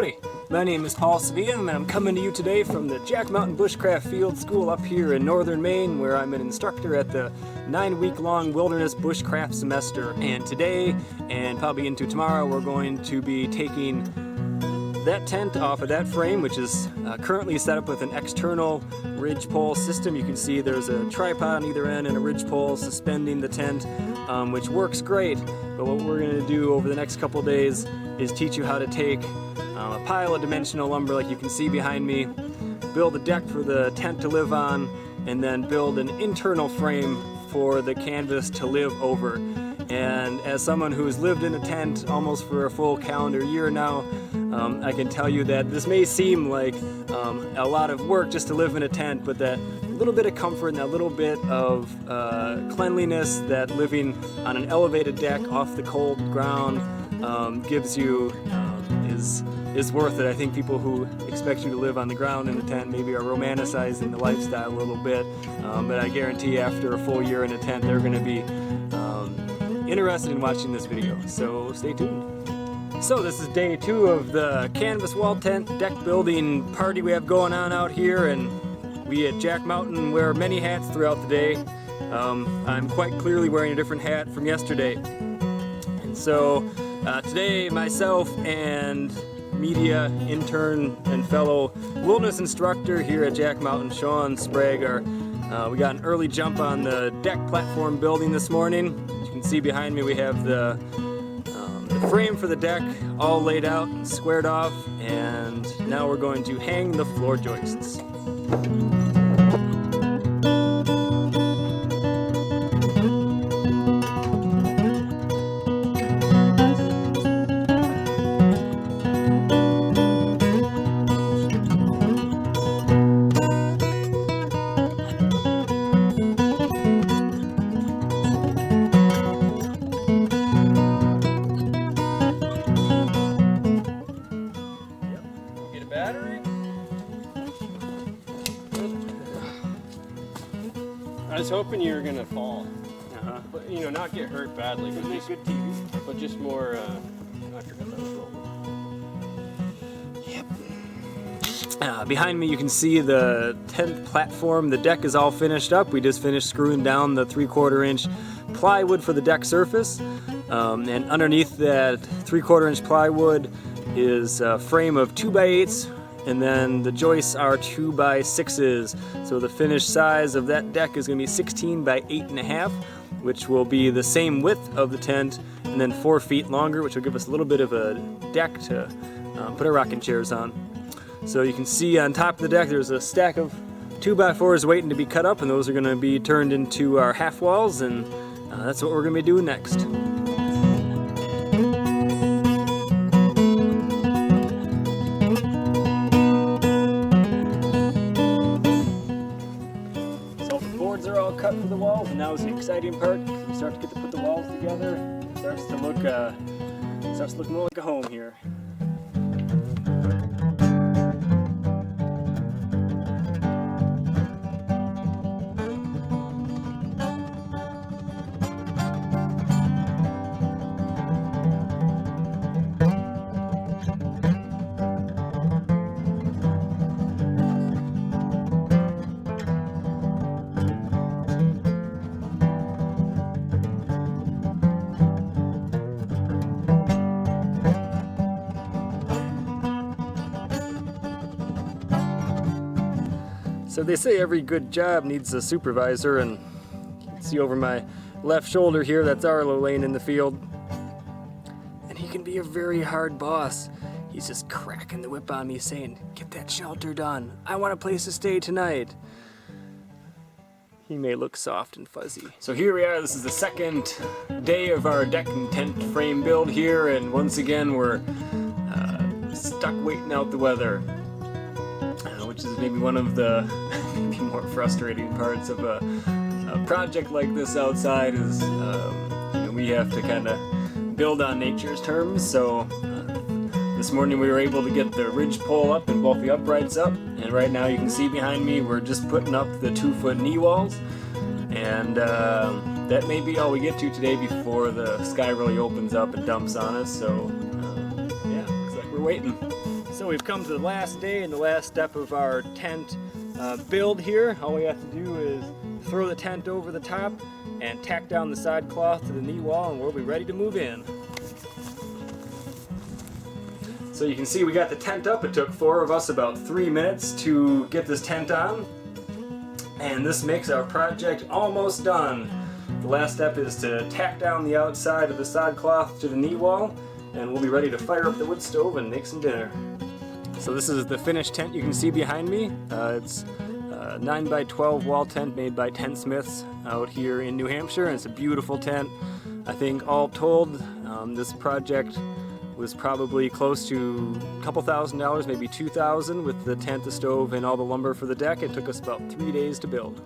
Howdy, my name is Paul Sevilla and I'm coming to you today from the Jack Mountain Bushcraft Field School up here in northern Maine, where I'm an instructor at the 9-week-long wilderness bushcraft semester. And today, and probably into tomorrow, we're going to be taking that tent off of that frame, which is currently set up with an external ridge pole system. You can see there's a tripod on either end and a ridge pole suspending the tent, which works great. But what we're going to do over the next couple days is teach you how to take a pile of dimensional lumber like you can see behind me, build a deck for the tent to live on, and then build an internal frame for the canvas to live over. And as someone who's lived in a tent almost for a full calendar year now, I can tell you that this may seem like a lot of work just to live in a tent, but that little bit of comfort and that little bit of cleanliness that living on an elevated deck off the cold ground gives you is worth it. I think people who expect you to live on the ground in a tent maybe are romanticizing the lifestyle a little bit, but I guarantee after a full year in a tent they're going to be interested in watching this video, so stay tuned. So this is day 2 of the canvas wall tent deck building party we have going on out here, and we at Jack Mountain wear many hats throughout the day. I'm quite clearly wearing a different hat from yesterday. And so today myself and media intern and fellow wilderness instructor here at Jack Mountain, Sean Sprague, we got an early jump on the deck platform building this morning. As you can see behind me, we have the frame for the deck all laid out and squared off, and now we're going to hang the floor joists. I was hoping you were gonna fall, but you know, not get hurt badly, but just good TV, but just more. I forgot that was rolling. Yep. Behind me, you can see the tent platform. The deck is all finished up. We just finished screwing down the 3/4 inch plywood for the deck surface, and underneath that 3/4 inch plywood is a frame of 2x8s. And then the joists are 2x6s. So the finished size of that deck is going to be 16 by 8.5, which will be the same width of the tent, and then 4 feet longer, which will give us a little bit of a deck to put our rocking chairs on. So you can see on top of the deck there's a stack of 2x4s waiting to be cut up, and those are going to be turned into our half walls, and that's what we're going to be doing next. Are all cut for the walls, and now is the exciting part. We start to get to put the walls together. It starts to look more like a home here. So they say every good job needs a supervisor, and you can see over my left shoulder here, that's Arlo laying in the field. And he can be a very hard boss. He's just cracking the whip on me saying, "Get that shelter done. I want a place to stay tonight." He may look soft and fuzzy. So here we are, this is the second day of our deck and tent frame build here, and once again we're stuck waiting out the weather. Which is maybe one of the maybe more frustrating parts of a project like this outside is you know, we have to kind of build on nature's terms. So this morning we were able to get the ridge pole up and both the uprights up, and right now you can see behind me we're just putting up the 2-foot knee walls, and that may be all we get to today before the sky really opens up and dumps on us. So yeah, looks like we're waiting. So we've come to the last day and the last step of our tent build here. All we have to do is throw the tent over the top and tack down the side cloth to the knee wall, and we'll be ready to move in. So you can see we got the tent up. It took 4 of us about 3 minutes to get this tent on. And this makes our project almost done. The last step is to tack down the outside of the side cloth to the knee wall, and we'll be ready to fire up the wood stove and make some dinner. So this is the finished tent you can see behind me. It's a 9x12 wall tent made by Tentsmiths out here in New Hampshire, and it's a beautiful tent. I think all told, this project was probably close to a couple $1,000s, maybe $2,000 with the tent, the stove, and all the lumber for the deck. It took us about 3 days to build.